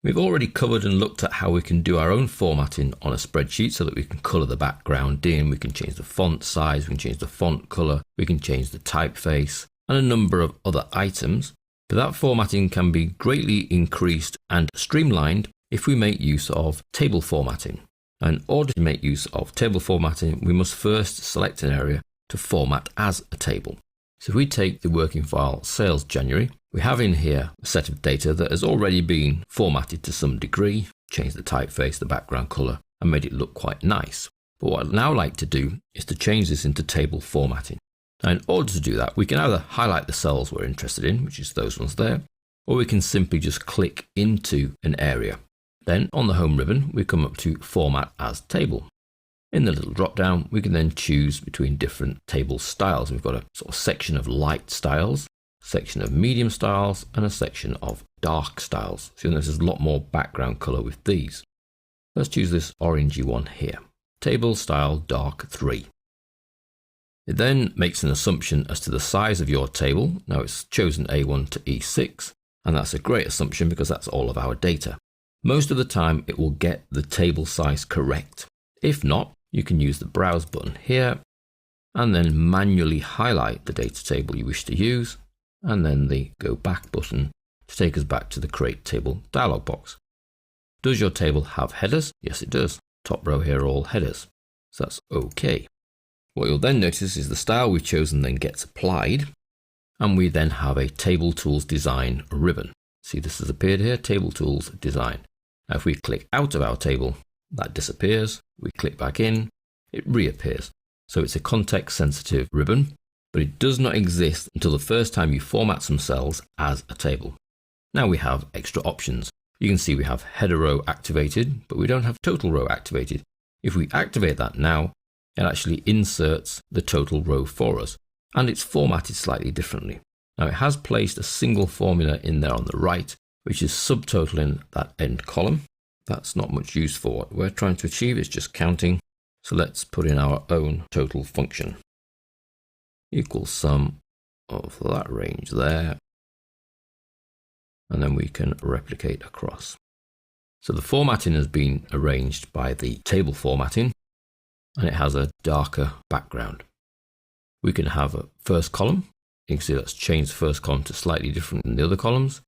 We've already covered and looked at how we can do our own formatting on a spreadsheet so that we can color the background in, we can change the font size, we can change the font color, we can change the typeface, and a number of other items. But that formatting can be greatly increased and streamlined if we make use of table formatting. Now, in order to make use of table formatting, we must first select an area to format as a table. So if we take the working file Sales January, we have in here a set of data that has already been formatted to some degree, changed the typeface, the background color, and made it look quite nice. But what I'd now like to do is to change this into table formatting. Now, in order to do that, we can either highlight the cells we're interested in, which is those ones there, or we can simply just click into an area. Then on the home ribbon, we come up to Format as Table. In the little drop down, we can then choose between different table styles. We've got a sort of section of light styles, section of medium styles, and a section of dark styles. So you notice there's a lot more background color with these. Let's choose this orangey one here. Table style dark 3. It then makes an assumption as to the size of your table. Now it's chosen A1 to E6, and that's a great assumption because that's all of our data. Most of the time it will get the table size correct. If not, you can use the Browse button here and then manually highlight the data table you wish to use, and then the Go Back button to take us back to the Create Table dialog box. Does your table have headers? Yes, it does. Top row here are all headers, so that's okay. What you'll then notice is the style we've chosen then gets applied, and we then have a Table Tools Design ribbon. See, this has appeared here, Table Tools Design. Now if we click out of our table, that disappears. We click back in, it reappears. So it's a context sensitive ribbon, but it does not exist until the first time you format some cells as a table. Now we have extra options. You can see we have header row activated, but we don't have total row activated. If we activate that now, it actually inserts the total row for us, and it's formatted slightly differently. Now it has placed a single formula in there on the right, which is subtotaling that end column. That's not much use for what we're trying to achieve, it's just counting. So let's put in our own total function. Equals sum of that range there. And then we can replicate across. So the formatting has been arranged by the table formatting, and it has a darker background. We can have a first column. You can see that's changed the first column to slightly different than the other columns.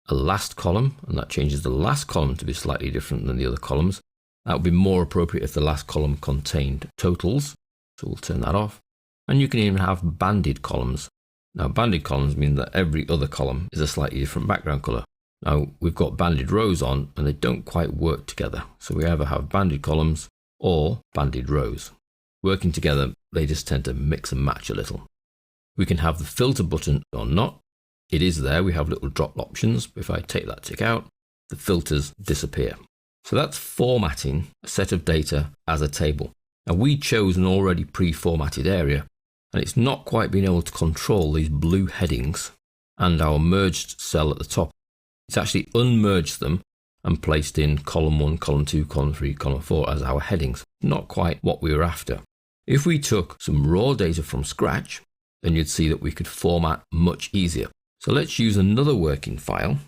A last column, and that changes the last column to be slightly different than the other columns. That would be more appropriate if the last column contained totals. So we'll turn that off. And you can even have banded columns. Now banded columns mean that every other column is a slightly different background color. Now we've got banded rows on and they don't quite work together. So we either have banded columns or banded rows. Working together, they just tend to mix and match a little. We can have the filter button or not. It is there, we have little drop options. If I take that tick out, the filters disappear. So that's formatting a set of data as a table. Now we chose an already pre-formatted area, and it's not quite been able to control these blue headings and our merged cell at the top. It's actually unmerged them and placed in column 1, column 2, column 3, column 4 as our headings. Not quite what we were after. If we took some raw data from scratch, then you'd see that we could format much easier. So let's use another working file, and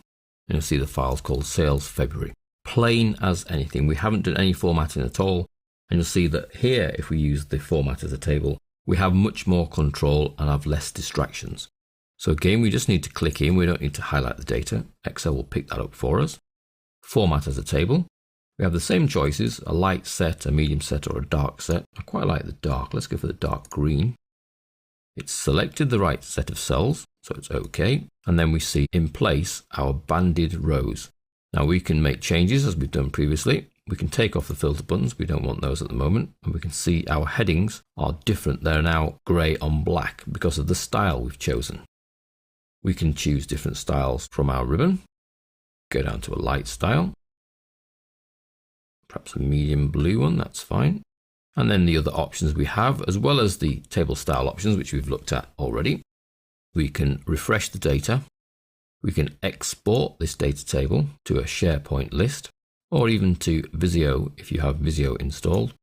you'll see the file's called Sales February. Plain as anything. We haven't done any formatting at all, and you'll see that here, if we use the format as a table, we have much more control and have less distractions. So again, we just need to click in. We don't need to highlight the data. Excel will pick that up for us. Format as a table. We have the same choices, a light set, a medium set, or a dark set. I quite like the dark. Let's go for the dark green. It's selected the right set of cells, so it's okay. And then we see in place our banded rows. Now we can make changes as we've done previously. We can take off the filter buttons. We don't want those at the moment. And we can see our headings are different. They're now gray on black because of the style we've chosen. We can choose different styles from our ribbon. Go down to a light style. Perhaps a medium blue one, that's fine. And then the other options we have, as well as the table style options, which we've looked at already. We can refresh the data. We can export this data table to a SharePoint list, or even to Visio if you have Visio installed.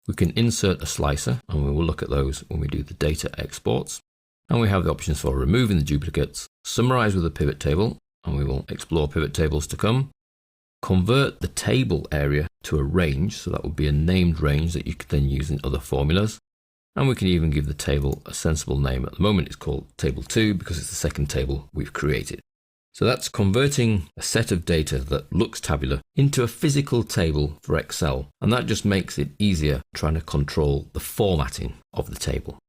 We can insert a slicer, and we will look at those when we do the data exports. And we have the options for removing the duplicates, summarize with a pivot table, and we will explore pivot tables to come. convert the table area to a range, so that would be a named range that you could then use in other formulas. And we can even give the table a sensible name. At the moment it's called table 2 because it's the second table we've created. So that's converting a set of data that looks tabular into a physical table for Excel. And that just makes it easier trying to control the formatting of the table.